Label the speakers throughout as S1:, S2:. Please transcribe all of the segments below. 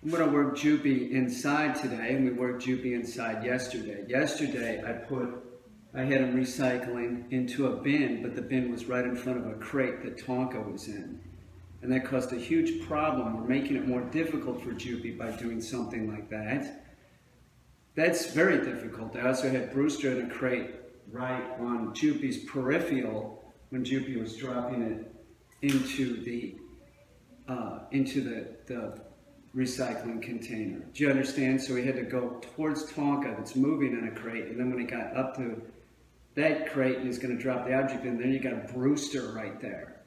S1: I'm going to work Jupie inside today, and we worked Jupie inside yesterday. Yesterday, I had him recycling into a bin, but the bin was right in front of a crate that Tonka was in. And that caused a huge problem. We're making it more difficult for Jupie by doing something like that. That's very difficult. I also had Brewster in a crate right on Jupie's peripheral when Jupie was dropping it into the recycling container. Do you understand? So he had to go towards Tonka that's moving in a crate, and then when he got up to that crate and he's going to drop the object in, then you got Brewster right there.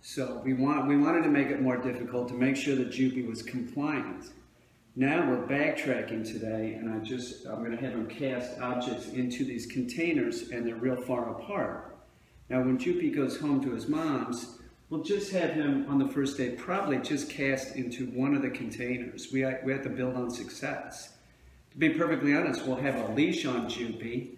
S1: So we wanted to make it more difficult to make sure that Jupie was compliant. Now we're backtracking today, and I'm going to have him cast objects into these containers, and they're real far apart. Now when Jupie goes home to his mom's, we'll just have him on the first day probably just cast into one of the containers. We have to build on success. To be perfectly honest, we'll have a leash on Jupie.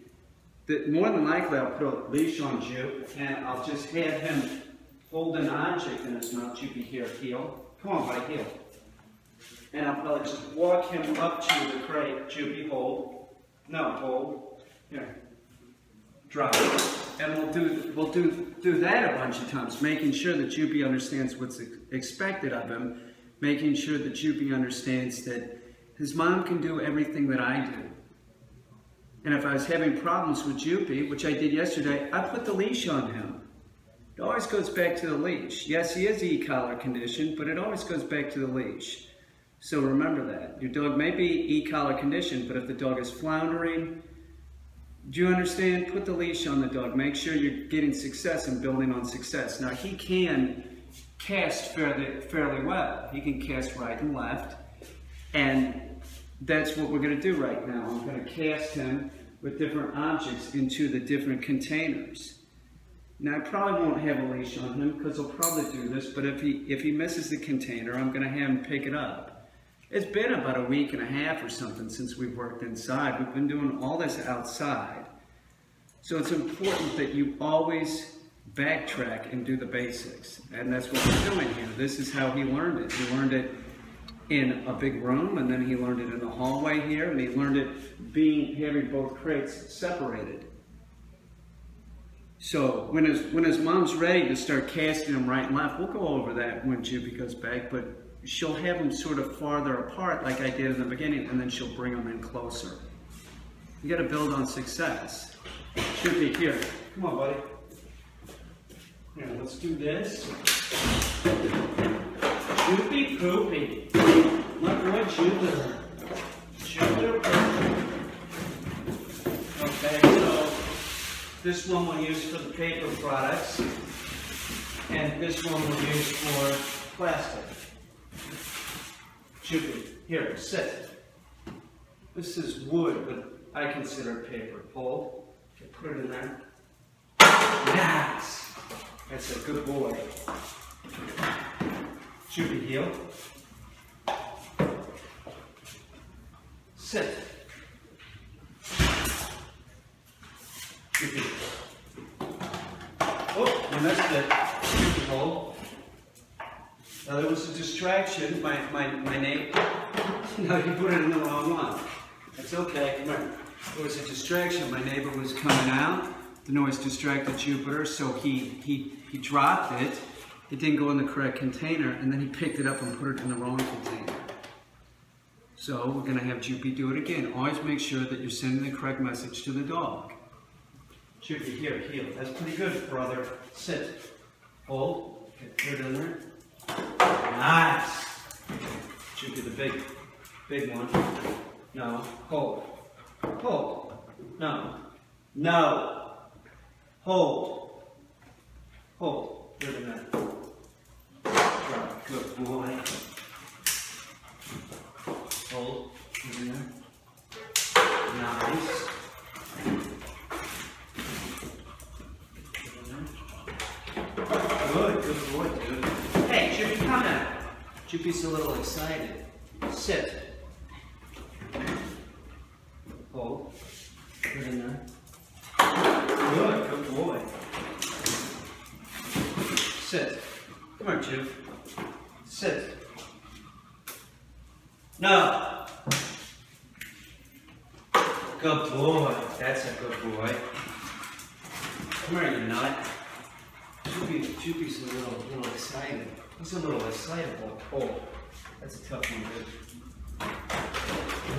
S1: More than likely I'll put a leash on Jupe, and I'll just have him hold an object in his mouth. Jupie, here, heel. Come on, buddy, heel. And I'll probably just walk him up to the crate. Jupie, hold. No, hold. Here. Drop it. And we'll do that a bunch of times, making sure that Jupie understands what's expected of him, making sure that Jupie understands that his mom can do everything that I do. And if I was having problems with Jupie, which I did yesterday, I put the leash on him. It always goes back to the leash. Yes, he is e-collar conditioned, but it always goes back to the leash. So remember that. Your dog may be e-collar conditioned, but if the dog is floundering, do you understand? Put the leash on the dog. Make sure you're getting success and building on success. Now, he can cast fairly well. He can cast right and left, and that's what we're going to do right now. I'm going to cast him with different objects into the different containers. Now, I probably won't have a leash on him because he'll probably do this, but if he misses the container, I'm going to have him pick it up. It's been about a week and a half or something since we've worked inside. We've been doing all this outside. So it's important that you always backtrack and do the basics. And that's what we're doing here. This is how he learned it. He learned it in a big room, and then he learned it in the hallway here, and he learned it having both crates separated. So when his mom's ready to start casting him right and left, we'll go over that when Jupie goes back, but she'll have them sort of farther apart like I did in the beginning, and then she'll bring them in closer. You got to build on success. Jupie, here. Come on, buddy. Here, let's do this. Jupie poopy. Look what Jupiter. Jupiter poopy. Okay, so this one we'll use for the paper products, and this one we'll use for plastic. Jupie, here, sit. This is wood, but I consider it paper. Hold. Put it in there. Nice. That's a good boy. Jupie, heel. Sit. Jupie. Oh, you missed it. Jupie, hold. Now there was a distraction. My neighbor. No, you put it in the wrong one. That's okay. Come here. There was a distraction. My neighbor was coming out. The noise distracted Jupiter, so he dropped it. It didn't go in the correct container, and then he picked it up and put it in the wrong container. So we're going to have Jupie do it again. Always make sure that you're sending the correct message to the dog. Jupie, here, heel. That's pretty good, brother. Sit. Hold. Put it in there. Nice. Jupie, the big one. No. Hold. Hold. No. No. Hold. Hold. Put it in there. Drop. Good boy. Hold. Put it in there. Nice. Good boy, dude. Hey, Jupie, come out. Jupie's a little excited. Sit. Hold. Put it in there. Good boy. Sit. Come on, Jupe. Sit.
S2: No. Good boy. That's a good boy. Come here, you nut. Jupie's a little excited. He's a little excitable. Oh, that's a tough one, dude.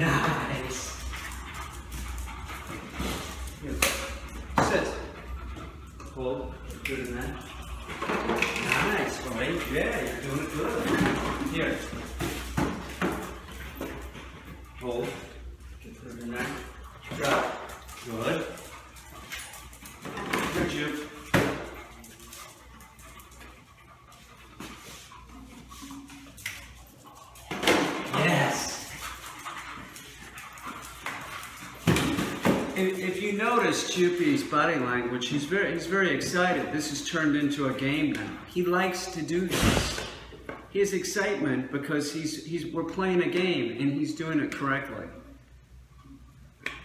S2: Nice. Here. Sit. Hold. Good in that. Nice, buddy. Yeah, you're doing it good. Here. Hold. Put it in there. Drop. Good. Good, Jupe. Yes.
S1: If you notice Jupie's body language, he's very excited. This has turned into a game now. He likes to do this. He has excitement because we're playing a game and he's doing it correctly.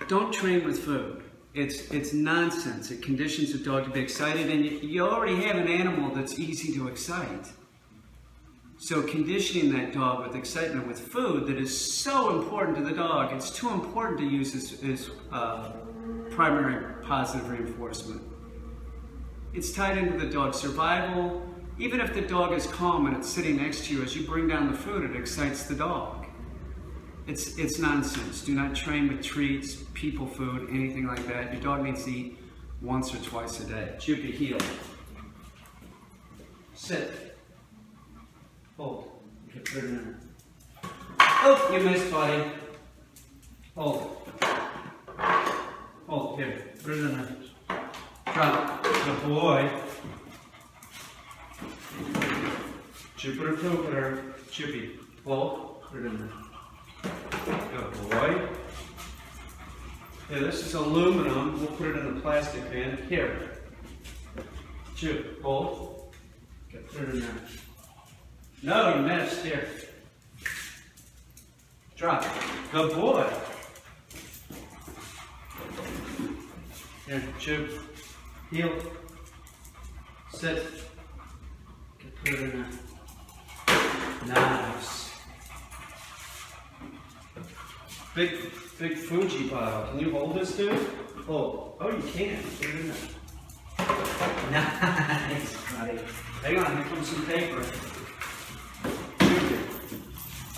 S1: Don't train with food. It's nonsense. It conditions a dog to be excited, and you already have an animal that's easy to excite. So conditioning that dog with excitement with food that is so important to the dog, it's too important to use as primary positive reinforcement. It's tied into the dog's survival. Even if the dog is calm and it's sitting next to you, as you bring down the food, it excites the dog. It's nonsense. Do not train with treats, people food, anything like that. Your dog needs to eat once or twice a day. Jupie, heel. Sit. Hold. Okay, put it in there. Oh, you missed, buddy. Hold. Hold, here. Put it in there. Drop. Good boy. Jupiter, Jupiter. Jupie. Hold. Put it in there. Good boy. Yeah, this is aluminum. We'll put it in the plastic bin. Here. Jupe, hold. Okay, put it in there. No, you missed. Here. Drop. Good boy. Here, Jupe. Heel. Sit. Okay, put it in there. Nice. Big Fuji bottle. Can you hold this, dude? Hold. Oh, you can. Put it in there. Nice, buddy. Hang on, here comes some paper.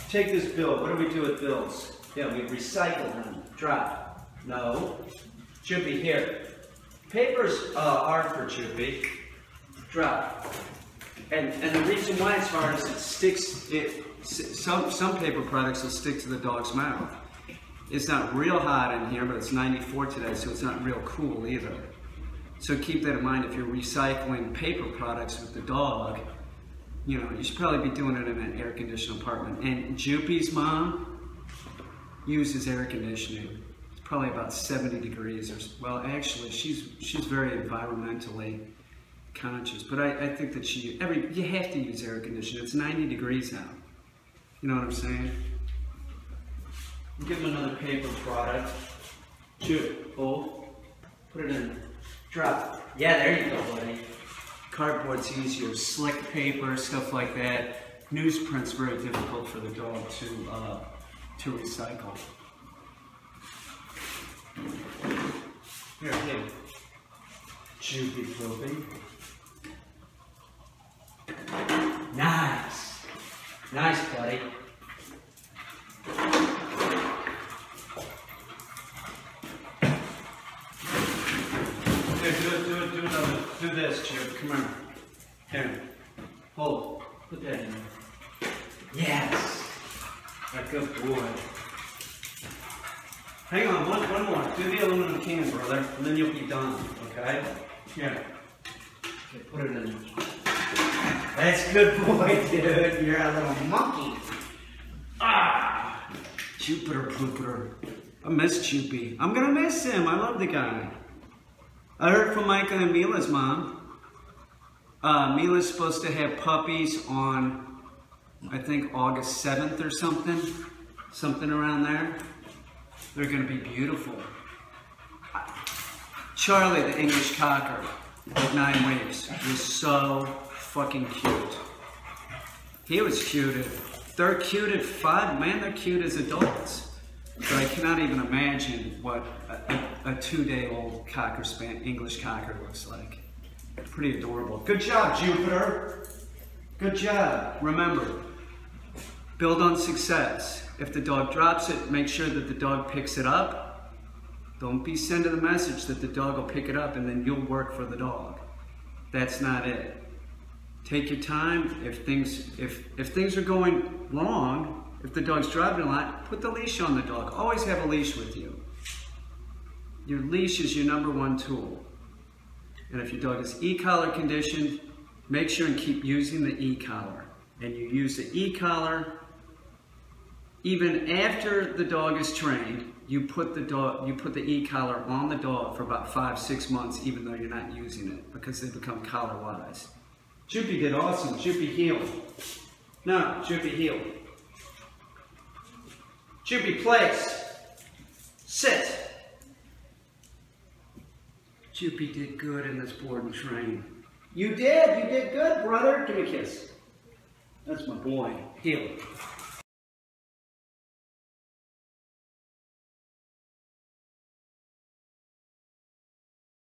S1: Take this bill. What do we do with bills? Yeah, we recycle them. Drop. No. Jupie, here. Papers are for Jupie. Drop. And the reason why it's hard is it sticks. Some paper products will stick to the dog's mouth. It's not real hot in here, but it's 94 today, so it's not real cool either. So keep that in mind if you're recycling paper products with the dog. You know, you should probably be doing it in an air-conditioned apartment. And Jupie's mom uses air conditioning. It's probably about 70 degrees. Well, actually, she's very environmentally conscious. But I think that you have to use air conditioning. It's 90 degrees out. You know what I'm saying? Give him another paper product. Jupe, hold. Put it in. Drop. Yeah, there you go, buddy. Cardboard's easier. Slick paper, stuff like that. Newsprint's very difficult for the dog to recycle. Here. Jupie pooping. Nice. Nice, buddy. Do this, Jupe. Come here. Here. Hold. Put that in there. Yes. A good boy. Hang on, one more. Do the aluminum can, brother, and then you'll be done, okay? Here. Okay, put it in there. That's good boy, dude. You're a little monkey. Ah! Jupiter Pooper. I miss Jupie. I'm gonna miss him. I love the guy. I heard from Micah and Mila's mom. Mila's supposed to have puppies on, I think, August 7th or something around there. They're going to be beautiful. Charlie, the English Cocker, at 9 weeks, was so fucking cute. He was cute at They're cute at 5, man, they're cute as adults. But I cannot even imagine what a 2-day-old Cocker Spaniel, English Cocker looks like. Pretty adorable. Good job, Jupiter. Good job. Remember, build on success. If the dog drops it, make sure that the dog picks it up. Don't be sending the message that the dog will pick it up and then you'll work for the dog. That's not it. Take your time. If things are going wrong, if the dog's driving a lot, put the leash on the dog. Always have a leash with you. Your leash is your #1 tool. And if your dog is e-collar conditioned, make sure and keep using the e-collar. And you use the e-collar even after the dog is trained. You put the e-collar on the dog for about 5-6 months, even though you're not using it, because they become collar wise. Jupie did awesome. Jupie heel. No, Jupie heel. Jupie place. Sit. Jupie did good in this board and train. You did good, brother. Give me a kiss. That's my boy. Heel.